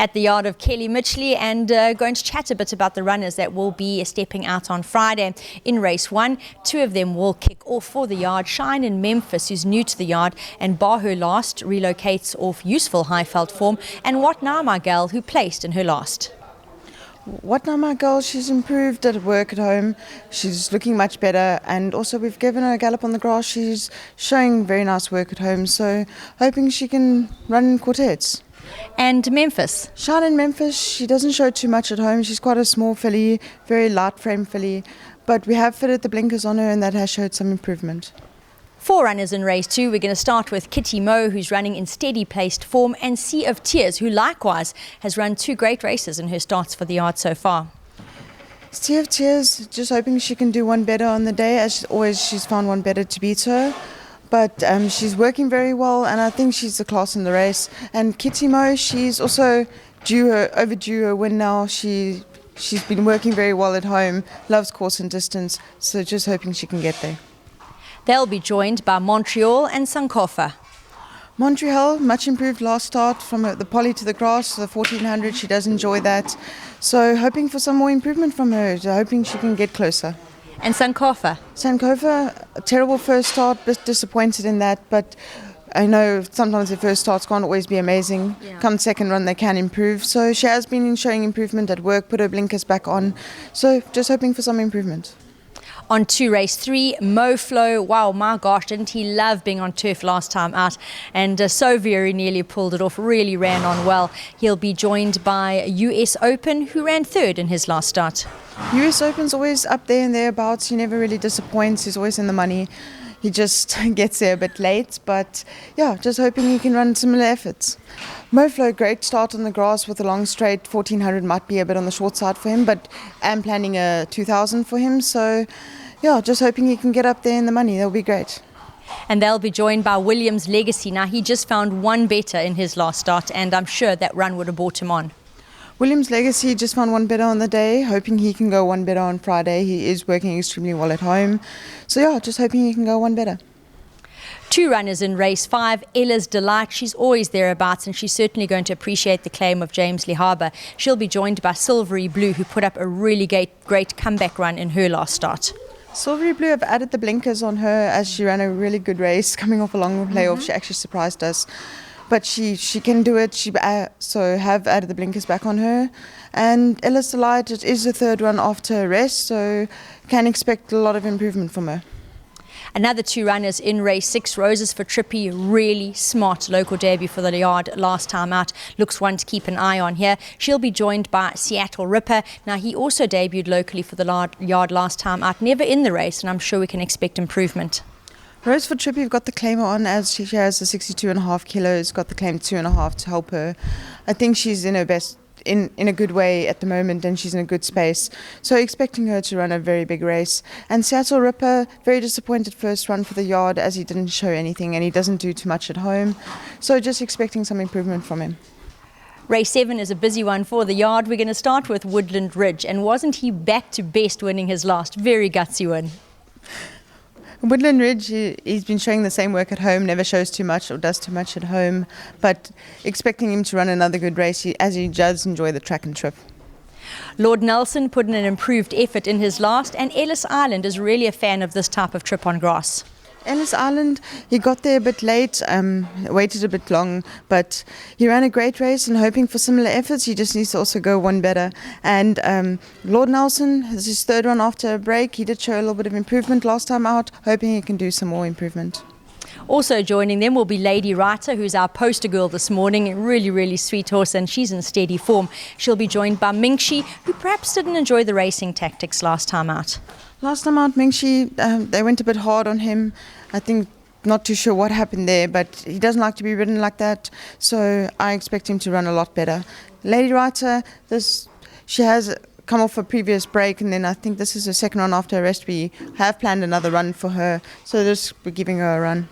at the yard of Kelly MITCHLEY and going to chat a bit about the runners that will be stepping out on Friday in race 1. 2 of them will kick off for the yard. Shine in Memphis, who's new to the yard, and Bar Her Last relocates off useful Highveld form. And What Now My Girl, who placed in her last. What Now My Girl, she's improved at work at home. She's looking much better, and also we've given her a gallop on the grass. She's showing very nice work at home, so hoping she can run in quartets. And Memphis? Shine in Memphis, she doesn't show too much at home. She's quite a small filly, very light frame filly, but we have fitted the blinkers on her and that has showed some improvement. 4 runners in race 2. We're going to start with Kitty Mo, who's running in steady placed form, and Sea of Tears, who likewise has run 2 great races in her starts for the yard so far. Sea of Tears, just hoping she can do one better on the day. As always, she's found one better to beat her. But she's working very well, and I think she's the class in the race. And Kitty Mo, she's also overdue her win now. She's been working very well at home, loves course and distance, so just hoping she can get there. They'll be joined by Montreal and Sankofa. Montreal, much improved last start from the poly to the grass, the 1400, she does enjoy that. So hoping for some more improvement from her, hoping she can get closer. And Sankofa? Sankofa, a terrible first start, bit disappointed in that, but I know sometimes their first starts can't always be amazing. Yeah. Come second run, they can improve. So she has been showing improvement at work, put her blinkers back on. So just hoping for some improvement. On to race 3, Moflow. Wow, my gosh, didn't he love being on turf last time out? And so very nearly pulled it off, really ran on well. He'll be joined by US Open, who ran 3rd in his last start. US Open's always up there and thereabouts. He never really disappoints. He's always in the money. He just gets there a bit late, but yeah, just hoping he can run similar efforts. Moflow, great start on the grass with a long straight. 1400 might be a bit on the short side for him, but I'm planning a 2000 for him, so yeah, just hoping he can get up there in the money. That'll be great. And they'll be joined by Williams Legacy. Now, he just found one better in his last start, and I'm sure that run would have brought him on. Williams Legacy just found one better on the day, hoping he can go one better on Friday. He is working extremely well at home. So yeah, just hoping he can go one better. 2 runners in race 5, Ella's Delight. She's always thereabouts, and she's certainly going to appreciate the claim of James Lee Harbour. She'll be joined by Silvery Blue, who put up a really great comeback run in her last start. Silvery Blue, have added the blinkers on her as she ran a really good race coming off a long playoff. She actually surprised us. But she can do it, so have added the blinkers back on her. And Ellis Island, it is the 3rd run after a rest, so can expect a lot of improvement from her. Another 2 runners in race 6, Roses for Trippy, really smart local debut for the yard last time out. Looks one to keep an eye on here. She'll be joined by Seattle Ripper. Now, he also debuted locally for the yard last time out, never in the race, and I'm sure we can expect improvement. Rose for Trippy, we've got the claimer on as she has the 62.5 kilos, got the claim 2.5 to help her. I think she's in her best, in a good way at the moment, and she's in a good space. So expecting her to run a very big race. And Seattle Ripper, very disappointed first run for the yard as he didn't show anything and he doesn't do too much at home. So just expecting some improvement from him. Race 7 is a busy one for the yard. We're going to start with Woodland Ridge. And wasn't he back to best winning his last? Very gutsy win. Woodland Ridge, he's been showing the same work at home, never shows too much or does too much at home, but expecting him to run another good race as he does enjoy the track and trip. Lord Nelson put in an improved effort in his last, and Ellis Island is really a fan of this type of trip on grass. Ellis Island, he got there a bit late, waited a bit long, but he ran a great race and hoping for similar efforts. He just needs to also go one better. And Lord Nelson, this is his 3rd run after a break. He did show a little bit of improvement last time out, hoping he can do some more improvement. Also joining them will be Lady Riter, who's our poster girl this morning. A really sweet horse, and she's in steady form. She'll be joined by MITCHLEY, who perhaps didn't enjoy the racing tactics last time out. Last time out, MITCHLEY, they went a bit hard on him. I think not too sure what happened there, but he doesn't like to be ridden like that, so I expect him to run a lot better. Lady Riter, she has come off a previous break, and then I think this is her 2nd run after a rest. We have planned another run for her, so we're giving her a run.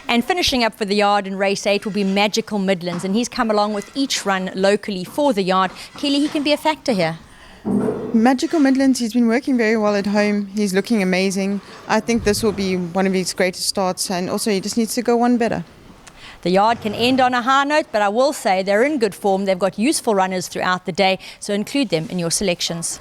And finishing up for the yard in race 8 will be Magical Midlands, and he's come along with each run locally for the yard. Kelly, he can be a factor here. Magical Midlands, he's been working very well at home. He's looking amazing. I think this will be one of his greatest starts, and also he just needs to go one better. The yard can end on a high note, but I will say they're in good form. They've got useful runners throughout the day, so include them in your selections.